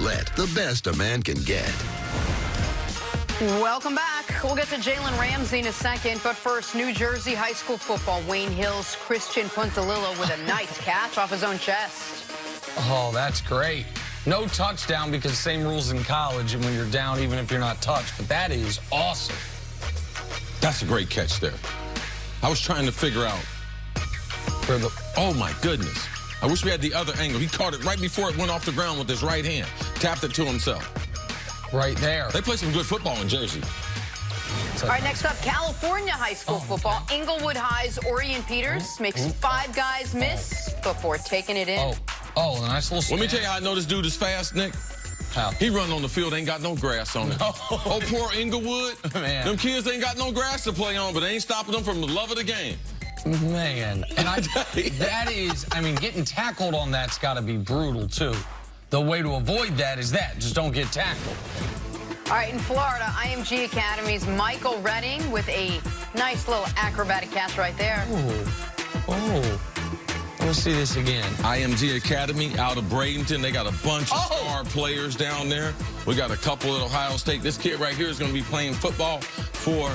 Chevrolet, the best a man can get. Welcome back. We'll get to Jalen Ramsey in a second, but first, New Jersey high school football. Wayne Hill's Christian Puntalillo with a nice catch off his own chest. Oh, that's great. No touchdown because same rules in college, and when you're down, even if you're not touched, but that is awesome. That's a great catch there. I was trying to figure out where the, oh my goodness. I wish we had the other angle. He caught it right before it went off the ground with his right hand. Tapped it to himself. Right there. They play some good football in Jersey. All right, next up, California high school football. Inglewood High's Orion Peters makes 5 guys miss before taking it in. Oh, a nice little stand. Let me tell you how I know this dude is fast, Nick. How? He run on the field, ain't got no grass on it. Oh, poor Inglewood. Man. Them kids ain't got no grass to play on, but they ain't stopping them from the love of the game. Man, and that is, I mean, getting tackled on that's got to be brutal, too. The way to avoid that is that. Just don't get tackled. All right, in Florida, IMG Academy's Michael Redding with a nice little acrobatic catch right there. Oh. Let's see this again. IMG Academy out of Bradenton. They got a bunch of star players down there. We got a couple at Ohio State. This kid right here is going to be playing football for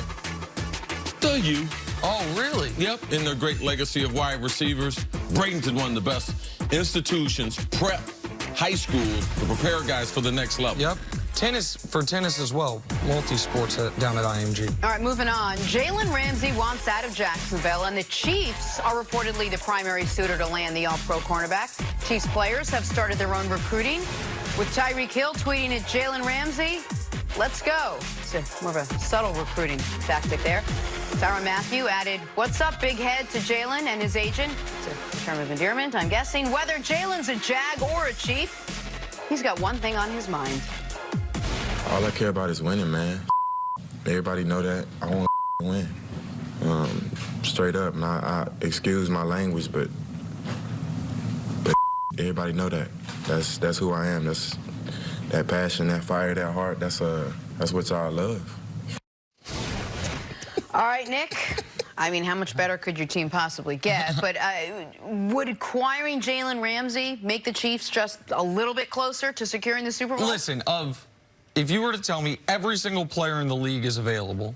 the U. Oh, really? Yep, in their great legacy of wide receivers. Bradenton, one of the best institutions, prep high schools to prepare guys for the next level. Yep. Tennis as well. Multi-sports down at IMG. All right, moving on. Jalen Ramsey wants out of Jacksonville, and the Chiefs are reportedly the primary suitor to land the All-Pro cornerback. Chiefs players have started their own recruiting, with Tyreek Hill tweeting at Jalen Ramsey, "Let's go." It's more of a subtle recruiting tactic there. Tyrann Mathieu added, "What's up, big head," to Jalen and his agent. It's a term of endearment, I'm guessing. Whether Jalen's a Jag or a Chief, he's got one thing on his mind. All I care about is winning, man. Everybody know that. I want to win. Straight up. Now, I excuse my language, but everybody know that. That's who I am. That's that passion, that fire, that heart. That's what y'all love. All right, Nick. I mean, how much better could your team possibly get? But would acquiring Jalen Ramsey make the Chiefs just a little bit closer to securing the Super Bowl? Listen, if you were to tell me every single player in the league is available,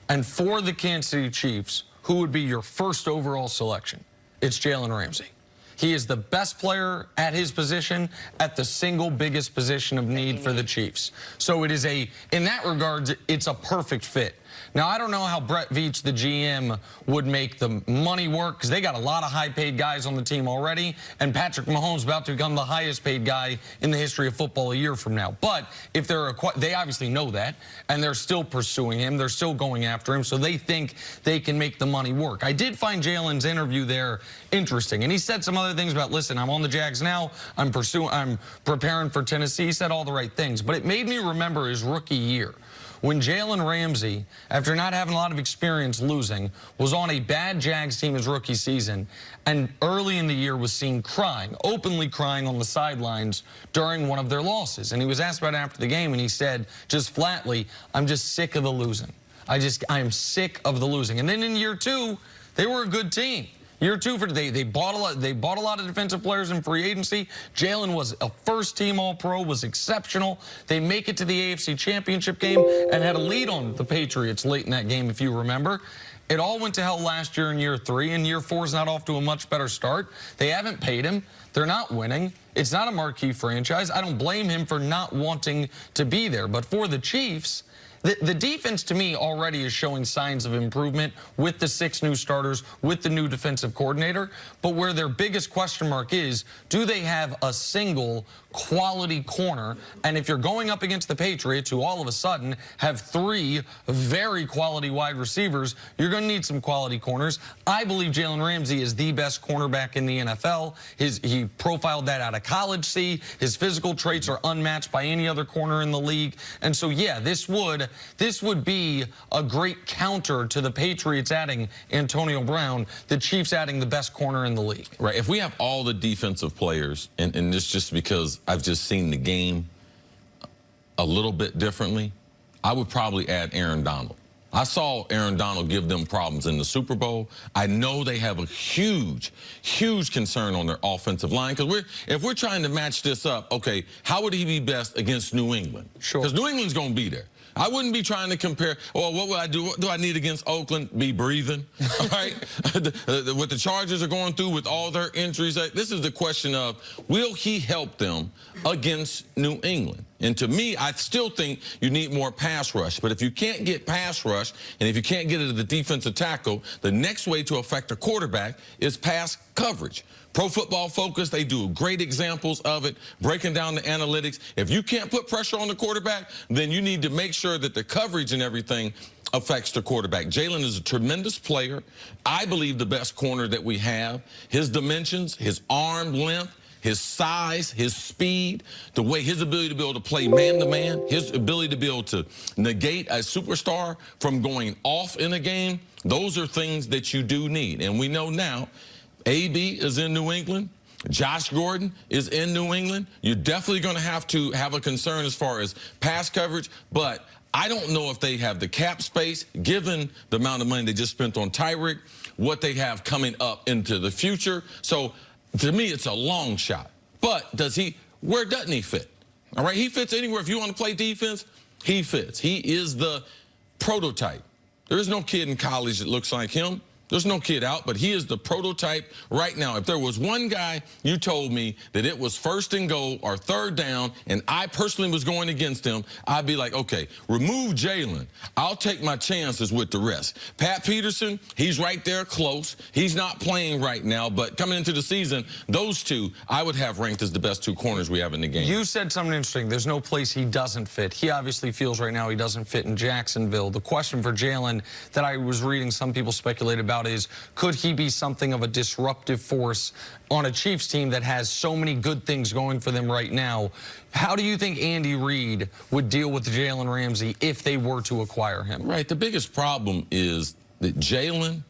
and for the Kansas City Chiefs, who would be your first overall selection? It's Jalen Ramsey. He is the best player at his position at the single biggest position of need for the Chiefs. So it is in that regard, it's a perfect fit. Now, I don't know how Brett Veach, the GM, would make the money work because they got a lot of high-paid guys on the team already, and Patrick Mahomes is about to become the highest-paid guy in the history of football a year from now. But if they obviously know that, and they're still pursuing him. They're still going after him, so they think they can make the money work. I did find Jalen's interview there interesting, and he said some other things about, listen, I'm on the Jags now. I'm preparing for Tennessee. He said all the right things, but it made me remember his rookie year, when Jalen Ramsey, after not having a lot of experience losing, was on a bad Jags team his rookie season, and early in the year was seen crying, openly crying on the sidelines during one of their losses. And he was asked about it after the game, and he said, just flatly, "I'm just sick of the losing. I am sick of the losing." And then in year 2, they were a good team. Year 2, they bought a lot of defensive players in free agency. Jalen was a first-team All-Pro, was exceptional. They make it to the AFC Championship game and had a lead on the Patriots late in that game, if you remember. It all went to hell last year in year 3, and year 4 is not off to a much better start. They haven't paid him. They're not winning. It's not a marquee franchise. I don't blame him for not wanting to be there. But for the Chiefs, the defense, to me, already is showing signs of improvement with the 6 new starters, with the new defensive coordinator. But where their biggest question mark is, do they have a single quality corner? And if you're going up against the Patriots, who all of a sudden have 3 very quality wide receivers, you're going to need some quality corners. I believe Jalen Ramsey is the best cornerback in the NFL. He profiled that out of college, see. His physical traits are unmatched by any other corner in the league. And so, yeah, this would be a great counter to the Patriots adding Antonio Brown, the Chiefs adding the best corner in the league. Right. If we have all the defensive players, and this just because I've just seen the game a little bit differently, I would probably add Aaron Donald. I saw Aaron Donald give them problems in the Super Bowl. I know they have a huge, huge concern on their offensive line. Because if we're trying to match this up, okay, how would he be best against New England? Sure. Because New England's going to be there. I wouldn't be trying to compare, well, what would I do? What do I need against Oakland? Be breathing, all right? What the Chargers are going through with all their injuries, this is the question of, will he help them against New England? And to me, I still think you need more pass rush. But if you can't get pass rush, and if you can't get it to the defensive tackle, the next way to affect a quarterback is pass coverage. Pro Football Focus, they do great examples of it, breaking down the analytics. If you can't put pressure on the quarterback, then you need to make sure that the coverage and everything affects the quarterback. Jalen is a tremendous player. I believe the best corner that we have. His dimensions, his arm length, his size, his speed, the way his ability to be able to play man-to-man, his ability to be able to negate a superstar from going off in a game, those are things that you do need. And we know now, AB is in New England. Josh Gordon is in New England. You're definitely going to have a concern as far as pass coverage, but I don't know if they have the cap space, given the amount of money they just spent on Tyreek, what they have coming up into the future. So to me, it's a long shot. But where doesn't he fit? All right, he fits anywhere. If you want to play defense, he fits. He is the prototype. There is no kid in college that looks like him. There's no kid out, but he is the prototype right now. If there was one guy you told me that it was 1st and goal or 3rd down, and I personally was going against him, I'd be like, okay, remove Jalen. I'll take my chances with the rest. Pat Peterson, he's right there close. He's not playing right now, but coming into the season, those two I would have ranked as the best 2 corners we have in the game. You said something interesting. There's no place he doesn't fit. He obviously feels right now he doesn't fit in Jacksonville. The question for Jalen that I was reading some people speculate about is, could he be something of a disruptive force on a Chiefs team that has so many good things going for them right now? How do you think Andy Reid would deal with Jalen Ramsey if they were to acquire him? Right. The biggest problem is that Jalen,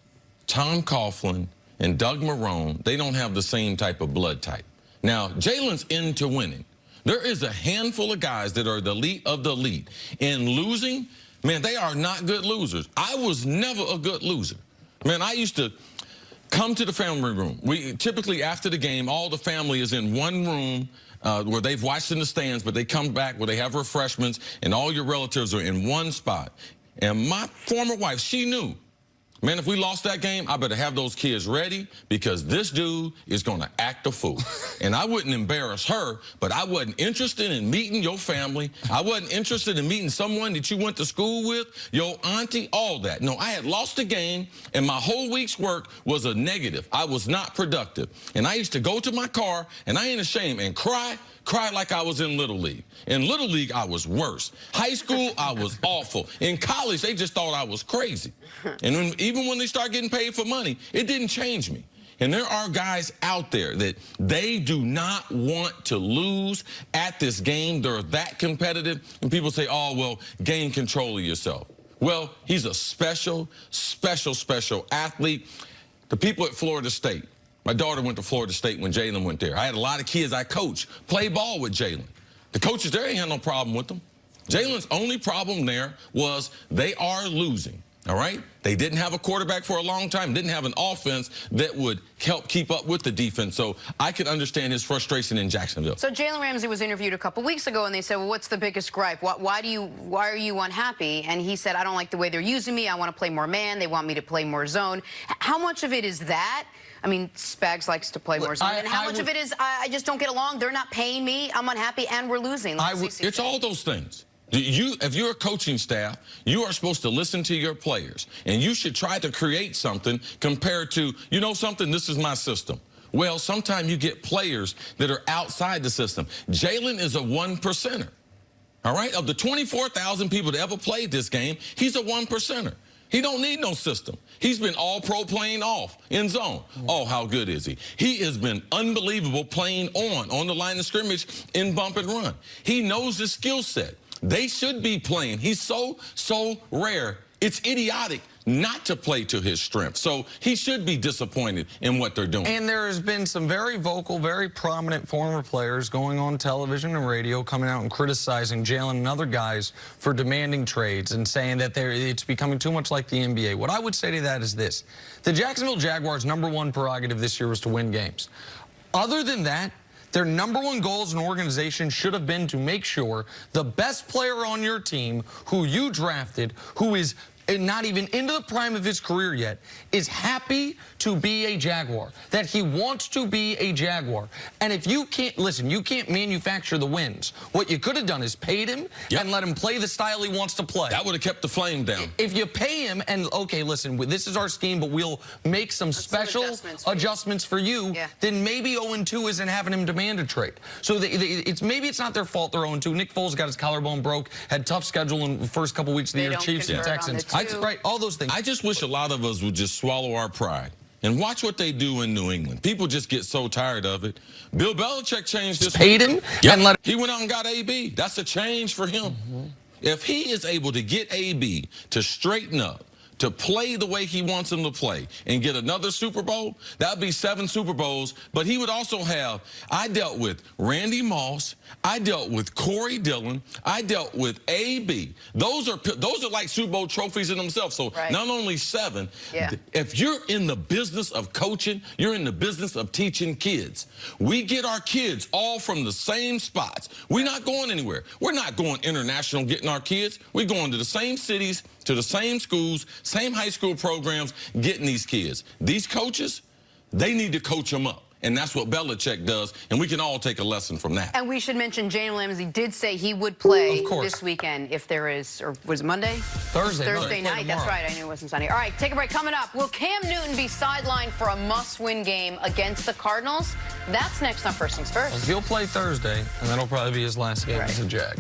Tom Coughlin, and Doug Marrone, they don't have the same type of blood type. Now, Jalen's into winning. There is a handful of guys that are the elite of the elite. In losing, man, they are not good losers. I was never a good loser. Man, I used to come to the family room. We typically, after the game, all the family is in one room where they've watched in the stands, but they come back where they have refreshments, and all your relatives are in one spot. And my former wife, she knew, man, if we lost that game, I better have those kids ready because this dude is going to act a fool. And I wouldn't embarrass her, but I wasn't interested in meeting your family. I wasn't interested in meeting someone that you went to school with, your auntie, all that. No, I had lost the game, and my whole week's work was a negative. I was not productive. And I used to go to my car, and I ain't ashamed, and cry like I was in Little League. In Little League, I was worse. High school, I was awful. In college, they just thought I was crazy. And even when they start getting paid for money, it didn't change me. And there are guys out there that they do not want to lose at this game. They're that competitive. And people say, oh, well, gain control of yourself. Well, he's a special, special, special athlete. The people at Florida State, my daughter went to Florida State when Jalen went there. I had a lot of kids I coached play ball with Jalen. The coaches there ain't had no problem with them. Jalen's only problem there was they are losing, all right? They didn't have a quarterback for a long time, didn't have an offense that would help keep up with the defense. So I could understand his frustration in Jacksonville. So Jalen Ramsey was interviewed a couple weeks ago, and they said, well, what's the biggest gripe? Why are you unhappy? And he said, I don't like the way they're using me. I want to play more man. They want me to play more zone. How much of it is that? I mean, Spags likes to play more zone. And how much of it is, I just don't get along, they're not paying me, I'm unhappy, and we're losing? It's all those things. If you're a coaching staff, you are supposed to listen to your players, and you should try to create something compared to, you know something, this is my system. Well, sometimes you get players that are outside the system. Jalen is a 1%er, all right? Of the 24,000 people that ever played this game, he's a 1%er. He don't need no system. He's been all-pro playing off in zone. Oh, how good is he? He has been unbelievable playing on the line of scrimmage in bump and run. He knows his skill set. They should be playing. He's so rare. It's idiotic not to play to his strength. So he should be disappointed in what they're doing. And there has been some very vocal, very prominent former players going on television and radio coming out and criticizing Jalen and other guys for demanding trades and saying that it's becoming too much like the NBA. What I would say to that is this. The Jacksonville Jaguars' #1 prerogative this year was to win games. Other than that, their #1 goal as an organization should have been to make sure the best player on your team, who you drafted, who is not even into the prime of his career yet, is happy to be a Jaguar, that he wants to be a Jaguar. And if you can't, listen, you can't manufacture the wins. What you could have done is paid him and let him play the style he wants to play. That would have kept the flame down. If you pay him and, okay, listen, this is our scheme, but we'll make some special adjustments for you, then maybe 0-2 isn't having him demand a trade. So maybe it's not their fault they're 0-2. Nick Foles got his collarbone broke, had tough schedule in the first couple weeks of the year, Chiefs and Texans. Right, all those things. I just wish a lot of us would just swallow our pride and watch what they do in New England. People just get so tired of it. Bill Belichick changed this. Paid him and he went out and got AB. That's a change for him. If he is able to get AB to straighten up, to play the way he wants him to play and get another Super Bowl, that would be 7 Super Bowls. But he would also have, I dealt with Randy Moss, I dealt with Corey Dillon, I dealt with AB. Those are like Super Bowl trophies in themselves. So not only 7, if you're in the business of coaching, you're in the business of teaching kids. We get our kids all from the same spots. We're not going anywhere. We're not going international getting our kids. We're going to the same cities, to the same schools, same high school programs, getting these kids. These coaches, they need to coach them up. And that's what Belichick does, and we can all take a lesson from that. And we should mention Jalen Ramsey did say he would play this weekend if there is, or was it Monday? Thursday night. That's right. I knew it wasn't Sunday. All right, take a break. Coming up, will Cam Newton be sidelined for a must-win game against the Cardinals? That's next on First Things First. He'll play Thursday, and that'll probably be his last game as a Jag.